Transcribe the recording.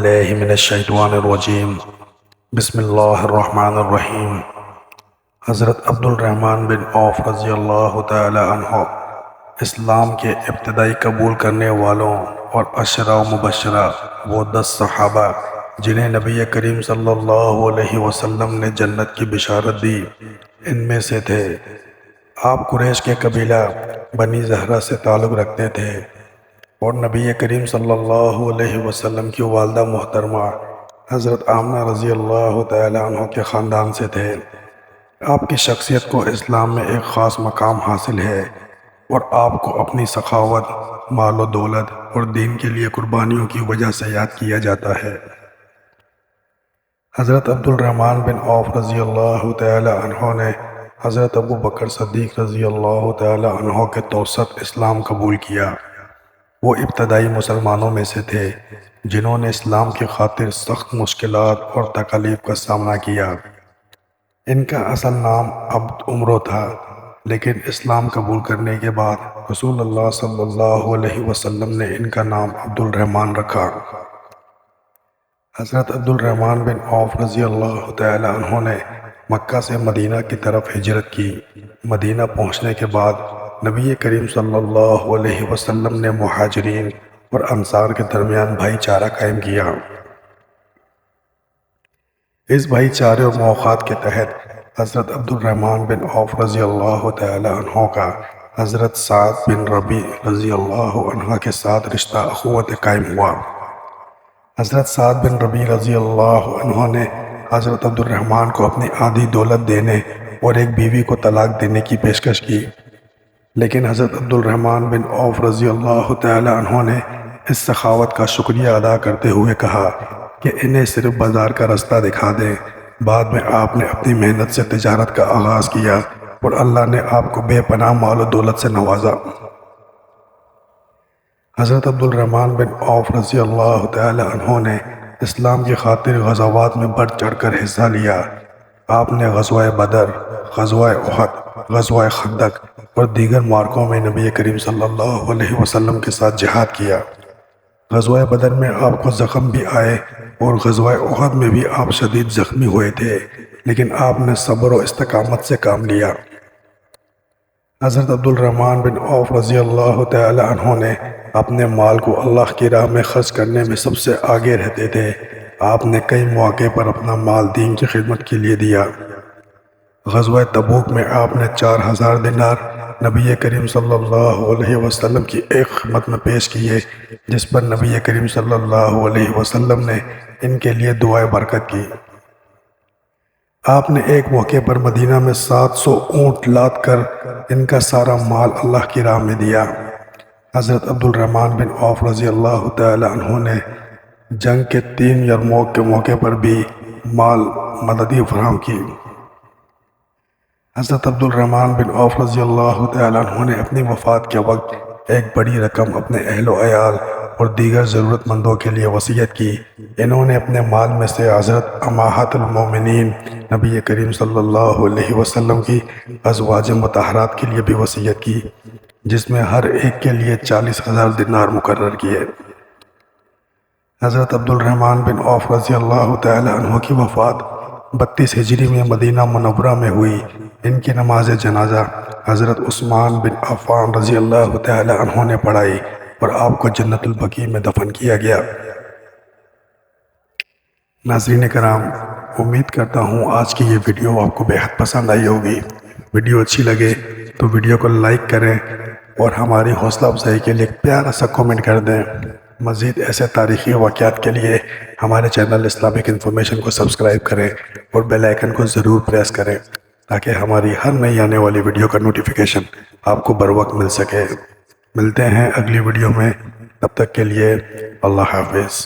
باللہ من الشیطان الرجیم بسم اللہ الرحمن الرحیم۔ حضرت عبد الرحمن بن عوف رضی اللہ تعالی عنہ اسلام کے ابتدائی قبول کرنے والوں اور عشرہ مبشرہ وہ 10 صحابہ جنہیں نبی کریم صلی اللہ علیہ وسلم نے جنت کی بشارت دی ان میں سے تھے۔ آپ قریش کے قبیلہ بنی زہرہ سے تعلق رکھتے تھے اور نبی کریم صلی اللہ علیہ وسلم کی والدہ محترمہ حضرت آمنہ رضی اللہ تعالی عنہ کے خاندان سے تھے۔ آپ کی شخصیت کو اسلام میں ایک خاص مقام حاصل ہے اور آپ کو اپنی سخاوت، مال و دولت اور دین کے لیے قربانیوں کی وجہ سے یاد کیا جاتا ہے۔ حضرت عبد الرحمن بن عوف رضی اللہ تعالی عنہ نے حضرت ابو بکر صدیق رضی اللہ تعالی عنہ کے توسط اسلام قبول کیا۔ وہ ابتدائی مسلمانوں میں سے تھے جنہوں نے اسلام کی خاطر سخت مشکلات اور تکالیف کا سامنا کیا۔ ان کا اصل نام عبد عمرو تھا، لیکن اسلام قبول کرنے کے بعد رسول اللہ صلی اللہ علیہ وسلم نے ان کا نام عبد الرحمن رکھا۔ حضرت عبد الرحمن بن عوف رضی اللہ تعالی عنہ نے مکہ سے مدینہ کی طرف ہجرت کی۔ مدینہ پہنچنے کے بعد نبی کریم صلی اللہ علیہ وسلم نے مہاجرین اور انصار کے درمیان بھائی چارہ قائم کیا۔ اس بھائی چارے اور موافقات کے تحت حضرت عبد الرحمن بن عوف رضی اللہ تعالی عنہ کا حضرت سعد بن ربیع رضی اللہ عنہ کے ساتھ رشتہ اخوت قائم ہوا۔ حضرت سعد بن ربیع رضی اللہ عنہ نے حضرت عبد الرحمن کو اپنی آدھی دولت دینے اور ایک بیوی کو طلاق دینے کی پیشکش کی، لیکن حضرت عبد الرحمن بن عوف رضی اللہ تعالی عنہ نے اس سخاوت کا شکریہ ادا کرتے ہوئے کہا کہ انہیں صرف بازار کا رستہ دکھا دیں۔ بعد میں آپ نے اپنی محنت سے تجارت کا آغاز کیا اور اللہ نے آپ کو بے پناہ مال و دولت سے نوازا۔ حضرت عبد الرحمن بن عوف رضی اللہ تعالی عنہ نے اسلام کی خاطر غزوات میں بڑھ چڑھ کر حصہ لیا۔ آپ نے غزوہ بدر، غزوہ احد، غزوہ خندق اور دیگر معرکوں میں نبی کریم صلی اللہ علیہ وسلم کے ساتھ جہاد کیا۔ غزوہ بدر میں آپ کو زخم بھی آئے اور غزوہ احد میں بھی آپ شدید زخمی ہوئے تھے، لیکن آپ نے صبر و استقامت سے کام لیا۔ حضرت عبد الرحمن بن عوف رضی اللہ تعالی عنہ نے اپنے مال کو اللہ کی راہ میں خرچ کرنے میں سب سے آگے رہتے تھے۔ آپ نے کئی مواقع پر اپنا مال دین کی خدمت کے لیے دیا۔ غزوہ تبوک میں آپ نے 4000 دینار نبی کریم صلی اللہ علیہ وسلم کی ایک خدمت میں پیش کیے، جس پر نبی کریم صلی اللہ علیہ وسلم نے ان کے لیے دعائے برکت کی۔ آپ نے ایک موقع پر مدینہ میں 700 اونٹ لاد کر ان کا سارا مال اللہ کی راہ میں دیا۔ حضرت عبد الرحمن بن عوف رضی اللہ تعالی عنہ نے جنگ کے 3 یرموک کے موقع پر بھی مال مددی فراہم کی۔ حضرت عبد الرحمن بن عوف رضی اللہ تعالی عنہ نے اپنی وفات کے وقت ایک بڑی رقم اپنے اہل و عیال اور دیگر ضرورت مندوں کے لیے وصیت کی۔ انہوں نے اپنے مال میں سے حضرت امہات المومنین نبی کریم صلی اللہ علیہ وسلم کی ازواج مطہرات کے لیے بھی وصیت کی، جس میں ہر ایک کے لیے 40,000 دینار مقرر کیے۔ حضرت عبد الرحمن بن عوف رضی اللہ تعالی عنہ کی وفات 32 ہجری میں مدینہ منورہ میں ہوئی۔ ان کی نماز جنازہ حضرت عثمان بن عفان رضی اللہ تعالی عنہ نے پڑھائی اور آپ کو جنت البقیع میں دفن کیا گیا۔ ناظرین کرام، امید کرتا ہوں آج کی یہ ویڈیو آپ کو بہت پسند آئی ہوگی۔ ویڈیو اچھی لگے تو ویڈیو کو لائک کریں اور ہماری حوصلہ افزائی کے لیے ایک پیارا سا کامنٹ کر دیں۔ مزید ایسے تاریخی واقعات کے لیے ہمارے چینل اسلامک انفارمیشن کو سبسکرائب کریں اور بیل آئیکن کو ضرور پریس کریں تاکہ ہماری ہر نئی آنے والی ویڈیو کا نوٹیفیکیشن آپ کو بروقت مل سکے۔ ملتے ہیں اگلی ویڈیو میں، تب تک کے لیے اللہ حافظ۔